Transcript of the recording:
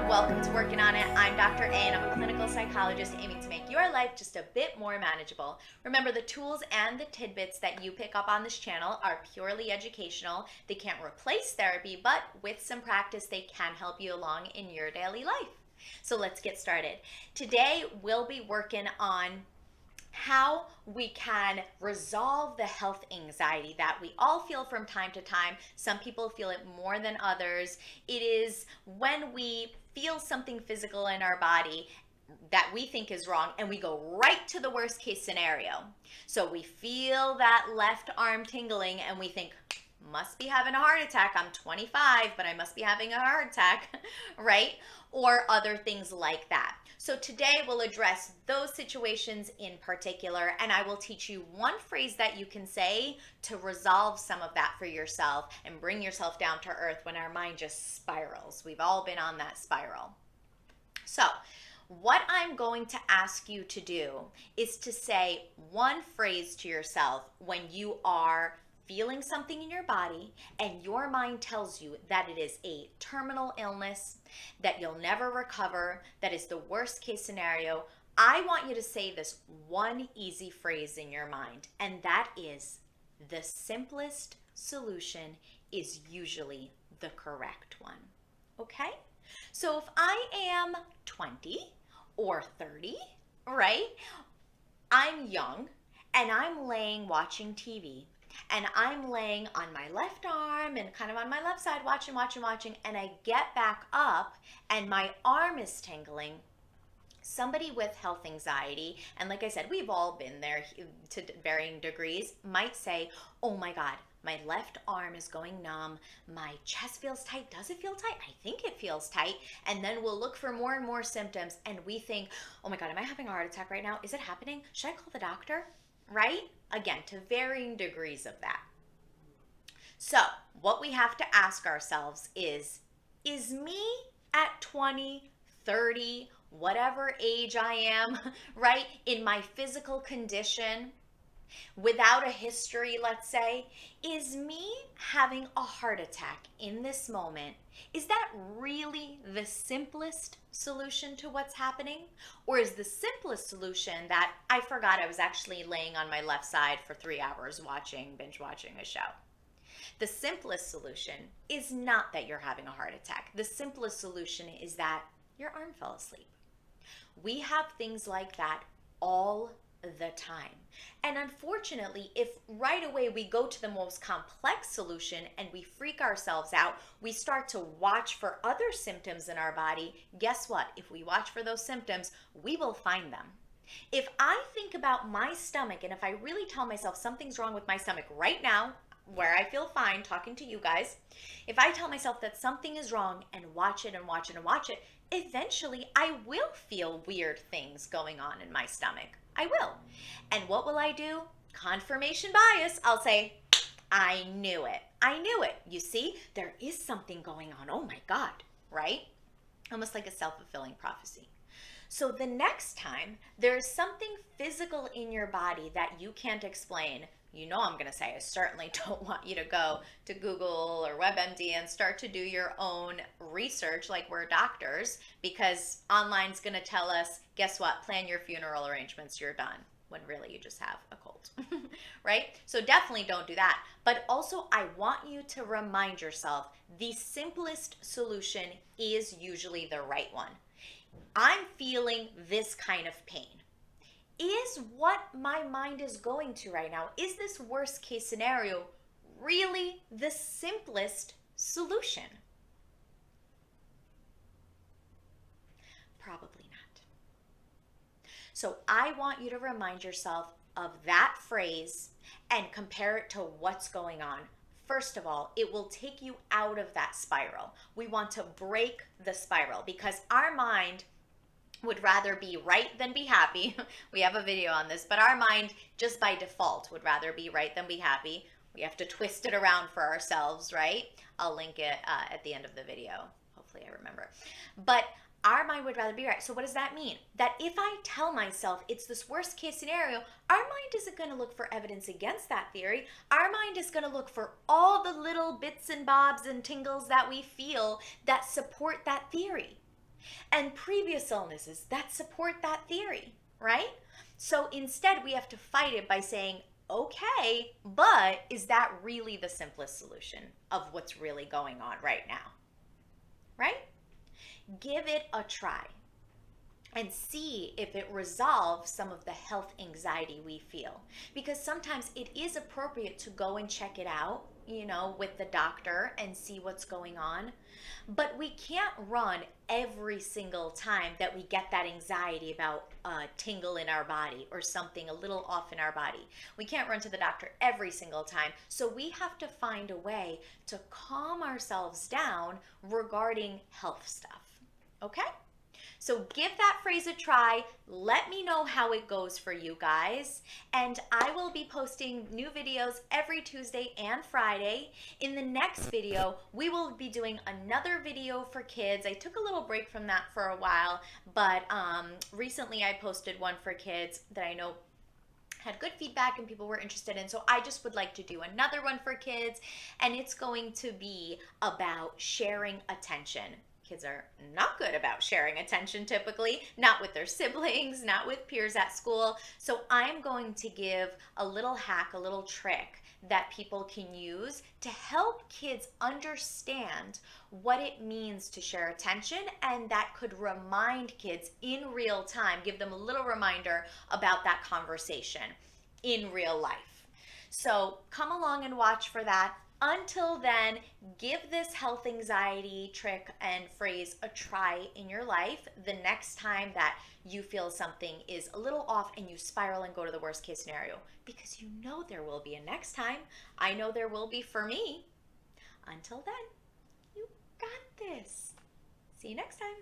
Welcome to Working On It. I'm Dr. A and I'm a clinical psychologist aiming to make your life just a bit more manageable. Remember, the tools and the tidbits that you pick up on this channel are purely educational. They can't replace therapy, but with some practice, they can help you along in your daily life. So let's get started. Today, we'll be working on how we can resolve the health anxiety that we all feel from time to time. Some people feel it more than others. It is when we feel something physical in our body that we think is wrong and we go right to the worst case scenario. So we feel that left arm tingling and we think, must be having a heart attack. I'm 25, but I must be having a heart attack, right? Or other things like that. So today we'll address those situations in particular, and I will teach you one phrase that you can say to resolve some of that for yourself and bring yourself down to earth when our mind just spirals. We've all been on that spiral. So what I'm going to ask you to do is to say one phrase to yourself when you are feeling something in your body and your mind tells you that it is a terminal illness, that you'll never recover, that is the worst case scenario. I want you to say this one easy phrase in your mind, and that is, the simplest solution is usually the correct one. Okay? So if I am 20 or 30, right? I'm young and I'm laying watching TV. And I'm laying on my left arm and kind of on my left side watching, and I get back up and my arm is tingling. Somebody with health anxiety, and like I said, we've all been there to varying degrees, might say, oh my God, my left arm is going numb. My chest feels tight. Does it feel tight? I think it feels tight. And then we'll look for more and more symptoms and we think, oh my God, am I having a heart attack right now? Is it happening? Should I call the doctor? Right? Again, to varying degrees of that. So what we have to ask ourselves is me at 20, 30, whatever age I am, right, in my physical condition, without a history, let's say, is me having a heart attack in this moment, is that really the simplest solution to what's happening? Or is the simplest solution that I forgot I was actually laying on my left side for 3 hours binge watching a show? The simplest solution is not that you're having a heart attack. The simplest solution is that your arm fell asleep. We have things like that all the time. And unfortunately, if right away we go to the most complex solution and we freak ourselves out, we start to watch for other symptoms in our body. Guess what? If we watch for those symptoms, we will find them. If I think about my stomach and if I really tell myself something's wrong with my stomach right now, where I feel fine talking to you guys, if I tell myself that something is wrong and watch it and watch it and watch it, eventually I will feel weird things going on in my stomach. I will. And what will I do? Confirmation bias. I'll say, I knew it. I knew it. You see, there is something going on. Oh my God, right? Almost like a self-fulfilling prophecy. So the next time there's something physical in your body that you can't explain, you know I'm going to say, I certainly don't want you to go to Google or WebMD and start to do your own research like we're doctors, because online's going to tell us, guess what, plan your funeral arrangements, you're done, when really you just have a cold, right? So definitely don't do that. But also I want you to remind yourself the simplest solution is usually the right one. I'm feeling this kind of pain. Is what my mind is going to right now, is this worst case scenario really the simplest solution? Probably not. So I want you to remind yourself of that phrase and compare it to what's going on. First of all, it will take you out of that spiral. We want to break the spiral because our mind would rather be right than be happy. We have a video on this, but our mind just by default would rather be right than be happy. We have to twist it around for ourselves, right? I'll link it at the end of the video. Hopefully I remember. But our mind would rather be right. So what does that mean? That if I tell myself it's this worst case scenario, our mind isn't going to look for evidence against that theory. Our mind is going to look for all the little bits and bobs and tingles that we feel that support that theory. and previous illnesses that support that theory, right? So instead, we have to fight it by saying, okay, but is that really the simplest solution of what's really going on right now, right? Give it a try and see if it resolves some of the health anxiety we feel. Because sometimes it is appropriate to go and check it out, with the doctor and see what's going on. But we can't run every single time that we get that anxiety about a tingle in our body or something a little off in our body. We can't run to the doctor every single time. So we have to find a way to calm ourselves down regarding health stuff. Okay? So give that phrase a try. Let me know how it goes for you guys. And I will be posting new videos every Tuesday and Friday. In the next video, we will be doing another video for kids. I took a little break from that for a while, but recently I posted one for kids that I know had good feedback and people were interested in. So I just would like to do another one for kids, and it's going to be about sharing attention. Kids are not good about sharing attention typically, not with their siblings, not with peers at school. So I'm going to give a little hack, a little trick that people can use to help kids understand what it means to share attention, and that could remind kids in real time, give them a little reminder about that conversation in real life. So come along and watch for that. Until then, give this health anxiety trick and phrase a try in your life the next time that you feel something is a little off and you spiral and go to the worst case scenario. Because you know there will be a next time. I know there will be for me. Until then, you got this. See you next time.